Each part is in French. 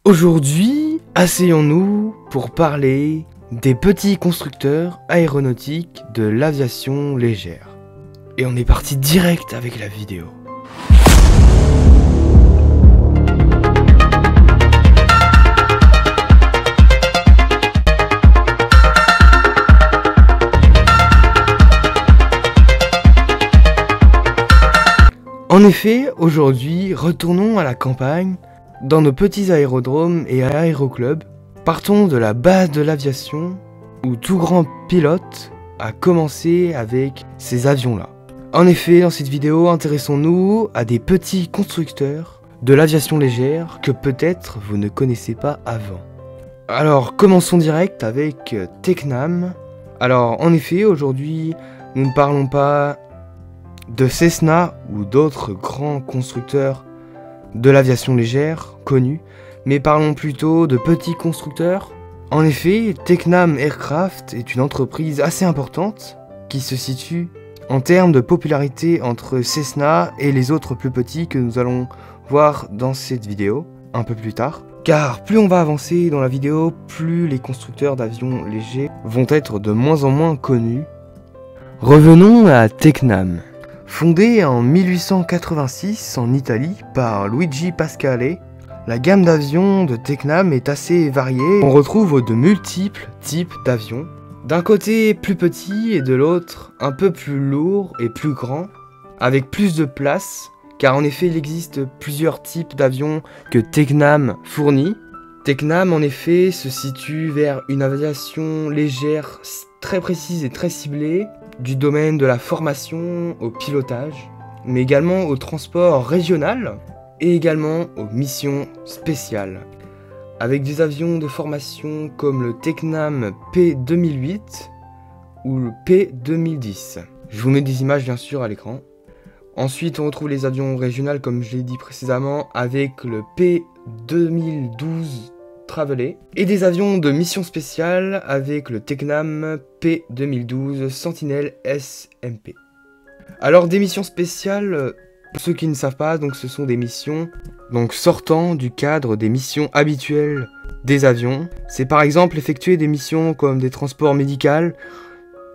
Aujourd'hui, asseyons-nous pour parler des petits constructeurs aéronautiques de l'aviation légère. Et on est parti direct avec la vidéo. En effet, aujourd'hui, retournons à la campagne, dans nos petits aérodromes et aéroclubs. Partons de la base de l'aviation, où tout grand pilote a commencé avec ces avions-là. En effet, dans cette vidéo, intéressons-nous à des petits constructeurs de l'aviation légère que peut-être vous ne connaissez pas avant. Alors, commençons direct avec Tecnam. Alors, en effet, aujourd'hui, nous ne parlons pas de Cessna ou d'autres grands constructeurs de l'aviation légère connus, mais parlons plutôt de petits constructeurs. En effet, Tecnam Aircraft est une entreprise assez importante qui se situe en termes de popularité entre Cessna et les autres plus petits que nous allons voir dans cette vidéo un peu plus tard. Car plus on va avancer dans la vidéo, plus les constructeurs d'avions légers vont être de moins en moins connus. Revenons à Tecnam. Fondée en 1886 en Italie par Luigi Pasquale, la gamme d'avions de Tecnam est assez variée. On retrouve de multiples types d'avions. D'un côté plus petit et de l'autre un peu plus lourd et plus grand, avec plus de place, car en effet il existe plusieurs types d'avions que Tecnam fournit. Tecnam en effet se situe vers une aviation légère très précise et très ciblée, du domaine de la formation au pilotage, mais également au transport régional et également aux missions spéciales, avec des avions de formation comme le Tecnam P2008 ou le P2010. Je vous mets des images bien sûr à l'écran. Ensuite on retrouve les avions régionaux comme je l'ai dit précédemment avec le P2012 Travelé et des avions de mission spéciale avec le Tecnam P2012 Sentinel SMP. Alors des missions spéciales, pour ceux qui ne savent pas, donc ce sont des missions sortant du cadre des missions habituelles des avions. C'est par exemple effectuer des missions comme des transports médicaux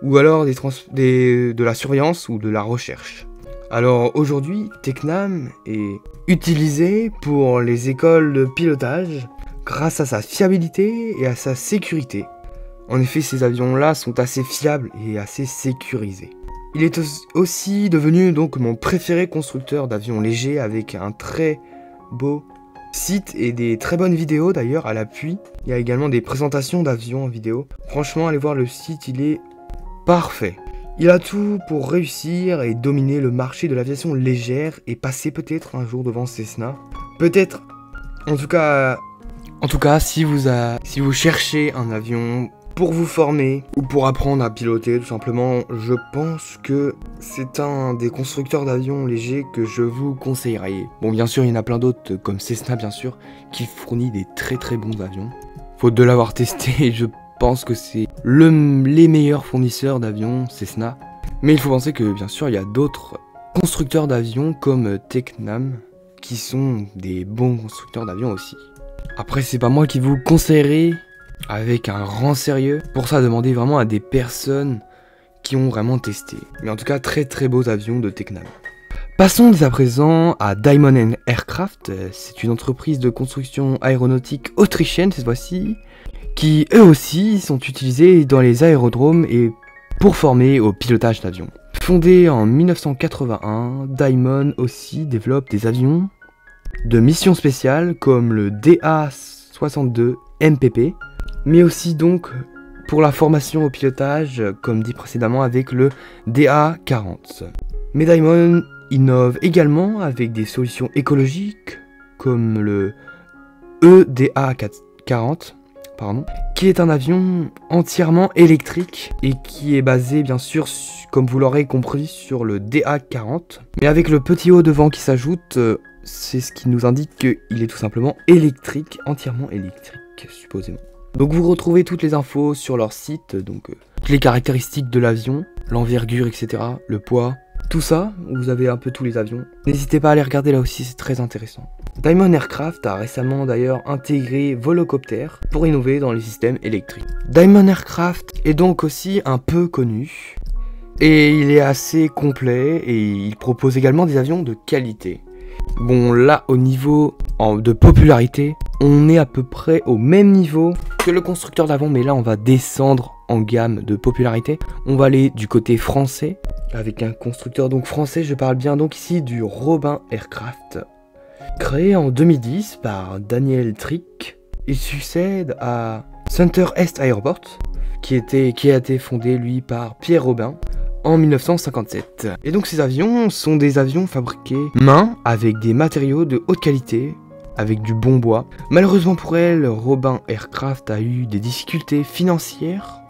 ou alors de la surveillance ou de la recherche. Alors aujourd'hui, Tecnam est utilisé pour les écoles de pilotage grâce à sa fiabilité et à sa sécurité. En effet, ces avions-là sont assez fiables et assez sécurisés. Il est aussi devenu donc mon préféré constructeur d'avions légers avec un très beau site et des très bonnes vidéos d'ailleurs à l'appui. Il y a également des présentations d'avions en vidéo. Franchement, allez voir le site, il est parfait. Il a tout pour réussir et dominer le marché de l'aviation légère et passer peut-être un jour devant Cessna. Peut-être, en tout cas, si vous cherchez un avion pour vous former ou pour apprendre à piloter tout simplement, je pense que c'est un des constructeurs d'avions légers que je vous conseillerais. Bon, bien sûr, il y en a plein d'autres comme Cessna bien sûr qui fournit des très très bons avions. Faute de l'avoir testé, je pense que c'est les meilleurs fournisseurs d'avions Cessna. Mais il faut penser que bien sûr, il y a d'autres constructeurs d'avions comme Tecnam qui sont des bons constructeurs d'avions aussi. Après, c'est pas moi qui vous conseillerai avec un grand sérieux. Pour ça, demandez vraiment à des personnes qui ont vraiment testé. Mais en tout cas, très très beaux avions de Tecnam. Passons dès à présent à Diamond Aircraft. C'est une entreprise de construction aéronautique autrichienne cette fois-ci, qui eux aussi sont utilisés dans les aérodromes et pour former au pilotage d'avions. Fondée en 1981, Diamond aussi développe des avions de missions spéciales comme le DA-62 MPP, mais aussi donc pour la formation au pilotage comme dit précédemment avec le DA-40. Mais Diamond innove également avec des solutions écologiques comme le EDA-40, qui est un avion entièrement électrique et qui est basé bien sûr, comme vous l'aurez compris, sur le DA-40. Mais avec le petit haut devant qui s'ajoute, c'est ce qui nous indique qu'il est tout simplement électrique, entièrement électrique, supposément. Donc vous retrouvez toutes les infos sur leur site, donc toutes les caractéristiques de l'avion, l'envergure, etc., le poids, tout ça, vous avez un peu tous les avions. N'hésitez pas à aller regarder là aussi, c'est très intéressant. Diamond Aircraft a récemment d'ailleurs intégré Volocopter pour innover dans les systèmes électriques. Diamond Aircraft est donc aussi un peu connu, et il est assez complet, et il propose également des avions de qualité. Bon, là, au niveau de popularité, on est à peu près au même niveau que le constructeur d'avant, mais là, on va descendre en gamme de popularité. On va aller du côté français, avec un constructeur donc français, je parle bien donc ici du Robin Aircraft. Créé en 2010 par Daniel Trick, il succède à Center Est Airport, qui a été fondé lui par Pierre Robin en 1957. Et donc ces avions sont des avions fabriqués main avec des matériaux de haute qualité, avec du bon bois. Malheureusement pour elle, Robin Aircraft a eu des difficultés financières.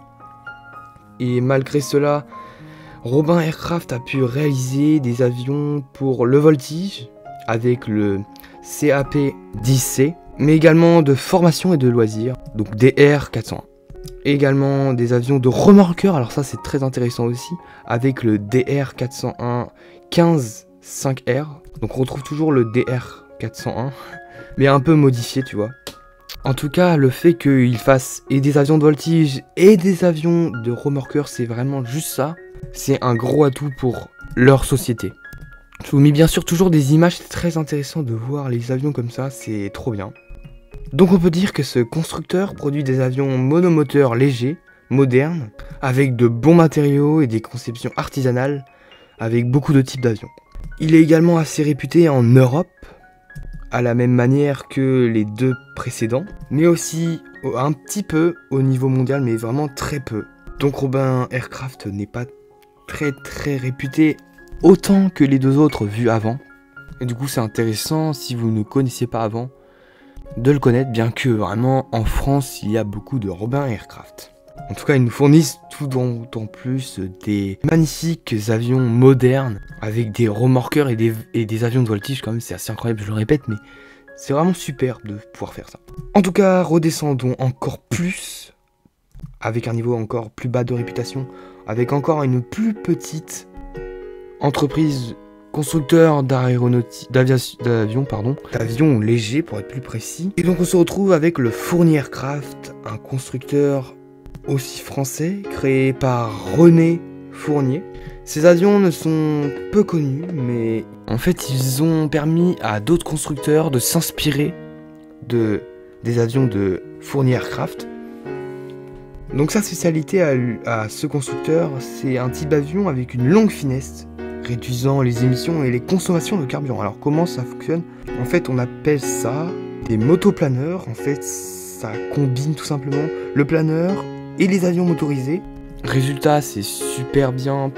Et malgré cela, Robin Aircraft a pu réaliser des avions pour le voltige avec le CAP-10C, mais également de formation et de loisirs, donc DR-401. Également des avions de remorqueurs, alors ça c'est très intéressant aussi, avec le DR-401 15-5R. Donc on retrouve toujours le DR-401, mais un peu modifié, tu vois. En tout cas, le fait qu'ils fassent et des avions de voltige et des avions de remorqueurs, c'est vraiment juste ça. C'est un gros atout pour leur société. Je vous mets bien sûr toujours des images, c'est très intéressant de voir les avions comme ça, c'est trop bien. Donc on peut dire que ce constructeur produit des avions monomoteurs légers, modernes, avec de bons matériaux et des conceptions artisanales, avec beaucoup de types d'avions. Il est également assez réputé en Europe, à la même manière que les deux précédents, mais aussi un petit peu au niveau mondial, mais vraiment très peu. Donc Robin Aircraft n'est pas très réputé autant que les deux autres vus avant. Et du coup c'est intéressant, si vous ne connaissiez pas avant, de le connaître, bien que vraiment en France il y a beaucoup de Robin Aircraft. En tout cas ils nous fournissent tout d'autant plus des magnifiques avions modernes avec des remorqueurs et des avions de voltige, quand même c'est assez incroyable, je le répète, mais c'est vraiment super de pouvoir faire ça. En tout cas redescendons encore plus, avec un niveau encore plus bas de réputation, avec encore une plus petite entreprise constructeur d'avions légers pour être plus précis. Et donc on se retrouve avec le Fournier Aircraft, un constructeur aussi français, créé par René Fournier. Ces avions ne sont peu connus, mais en fait ils ont permis à d'autres constructeurs de s'inspirer des avions de Fournier Aircraft. Donc sa spécialité à ce constructeur, c'est un type d'avion avec une longue finesse, réduisant les émissions et les consommations de carburant. Alors comment ça fonctionne? En fait on appelle ça des motoplaneurs. En fait ça combine tout simplement le planeur et les avions motorisés. Résultat c'est super bien,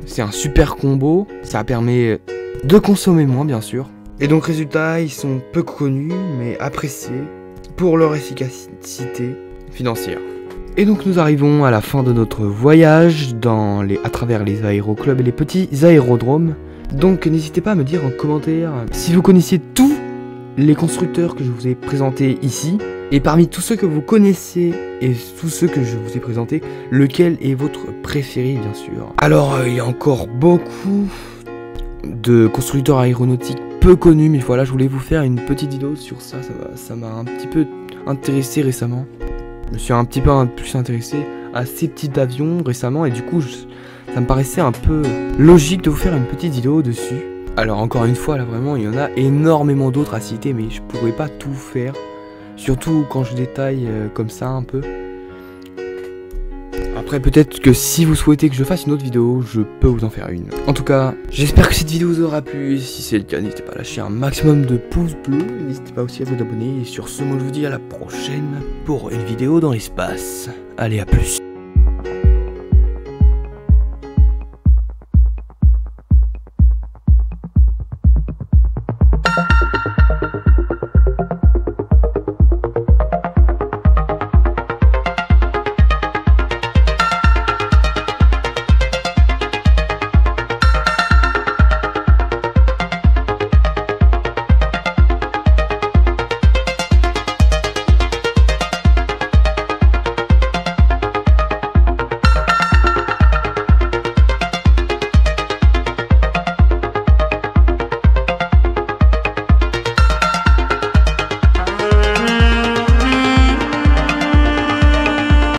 c'est un super combo, ça permet de consommer moins bien sûr. Et donc résultat ils sont peu connus mais appréciés pour leur efficacité financière. Et donc nous arrivons à la fin de notre voyage à travers les aéroclubs et les petits aérodromes. Donc n'hésitez pas à me dire en commentaire si vous connaissiez tous les constructeurs que je vous ai présentés ici. Et parmi tous ceux que vous connaissez et tous ceux que je vous ai présentés, lequel est votre préféré bien sûr. Alors il y a encore beaucoup de constructeurs aéronautiques peu connus, mais voilà, je voulais vous faire une petite vidéo sur ça, ça m'a un petit peu intéressé récemment. Je me suis un petit peu plus intéressé à ces petits avions récemment et du coup ça me paraissait un peu logique de vous faire une petite vidéo dessus. Alors encore une fois là vraiment il y en a énormément d'autres à citer mais je pourrais pas tout faire. Surtout quand je détaille comme ça un peu. Après peut-être que si vous souhaitez que je fasse une autre vidéo, je peux vous en faire une. En tout cas, j'espère que cette vidéo vous aura plu. Et si c'est le cas, n'hésitez pas à lâcher un maximum de pouces bleus. N'hésitez pas aussi à vous abonner. Et sur ce, moi je vous dis à la prochaine pour une vidéo dans l'espace. Allez, à plus.